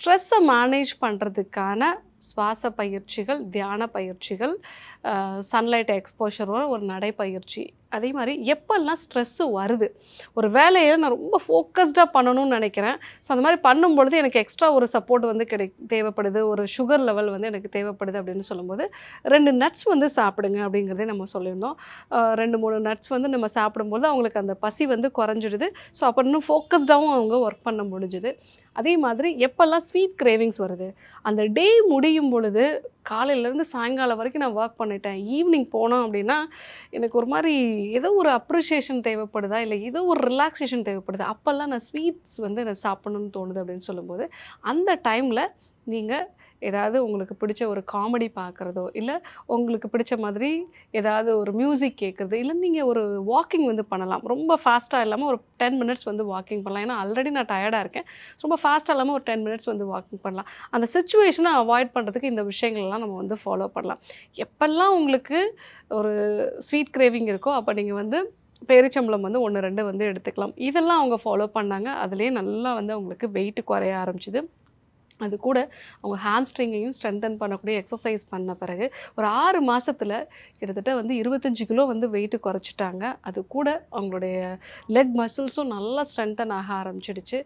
ஸ்ட்ரெஸ்ஸை மேனேஜ் பண்ணுறதுக்கான சுவாச பயிற்சிகள், தியான பயிற்சிகள், சன்லைட் எக்ஸ்போஷரோட ஒரு நடைப்பயிற்சி. அதே மாதிரி எப்போல்லாம் ஸ்ட்ரெஸ்ஸு வருது, ஒரு வேலையை நான் ரொம்ப ஃபோக்கஸ்டாக பண்ணணும்னு நினைக்கிறேன். ஸோ அந்த மாதிரி பண்ணும்பொழுது எனக்கு எக்ஸ்ட்ரா ஒரு சப்போர்ட் வந்து தேவைப்படுது, ஒரு சுகர் லெவல் வந்து எனக்கு தேவைப்படுது அப்படின்னு சொல்லும்போது 2 நட்ஸ் வந்து சாப்பிடுங்க அப்படிங்கிறதே நம்ம சொல்லியிருந்தோம். 2, 3 நட்ஸ் வந்து நம்ம சாப்பிடும்போது அவங்களுக்கு அந்த பசி வந்து குறைஞ்சிடுது. ஸோ அப்போ இன்னும் ஃபோக்கஸ்டாகவும் அவங்க ஒர்க் பண்ண முடிஞ்சுது. அதே மாதிரி எப்போல்லாம் ஸ்வீட் கிரேவிங்ஸ் வருது, அந்த டே முடியும் பொழுது காலையிலேருந்து சாயங்காலம் வரைக்கும் நான் ஒர்க் பண்ணிட்டேன், ஈவினிங் போனோம் அப்படின்னா எனக்கு ஒரு மாதிரி ஏதோ ஒரு அப்ரிஷியேஷன் தேவைப்படுதா, இல்லை ஏதோ ஒரு ரிலாக்ஸேஷன் தேவைப்படுது, அப்போல்லாம் நான் ஸ்வீட்ஸ் வந்து எனக்கு சாப்பிடணும்னு தோணுது அப்படின்னு சொல்லும்போது அந்த டைமில் நீங்கள் ஏதாவது உங்களுக்கு பிடிச்ச ஒரு காமெடி பார்க்குறதோ, இல்லை உங்களுக்கு பிடிச்ச மாதிரி ஏதாவது ஒரு மியூசிக் கேட்குறது, இல்லை நீங்கள் ஒரு வாக்கிங் வந்து பண்ணலாம். ரொம்ப ஃபாஸ்ட்டாக இல்லாமல் ஒரு 10 மினிட்ஸ் வந்து வாக்கிங் பண்ணலாம். ஏன்னா ஆல்ரெடி நான் டயர்டாக இருக்கேன். ரொம்ப ஃபாஸ்ட்டாக இல்லாமல் ஒரு 10 மினிட்ஸ் வந்து வாக்கிங் பண்ணலாம். அந்த சிச்சுவேஷனை அவாய்ட் பண்ணுறதுக்கு இந்த விஷயங்கள்லாம் நம்ம வந்து ஃபாலோ பண்ணலாம். எப்பெல்லாம் உங்களுக்கு ஒரு ஸ்வீட் கிரேவிங் இருக்கோ அப்போ நீங்கள் வந்து பேரிச்சம்பழம் வந்து 1, 2 வந்து எடுத்துக்கலாம். இதெல்லாம் அவங்க ஃபாலோ பண்ணாங்க. அதுலேயே நல்லா வந்து அவங்களுக்கு வெயிட் குறைய ஆரம்பிச்சுது. அது கூட அவங்க ஹாம்ஸ்ட்ரிங்கையும் ஸ்ட்ரென்தன் பண்ணக்கூடிய எக்ஸசைஸ் பண்ண பிறகு ஒரு 6 மாசத்துல கிட்டத்தட்ட வந்து 25 கிலோ வந்து வெயிட் குறைச்சிட்டாங்க. அது கூட அவங்களுடைய லெக் மசில்ஸும் நல்லா ஸ்ட்ரென்தன் ஆக ஆரம்பிச்சிடுச்சு.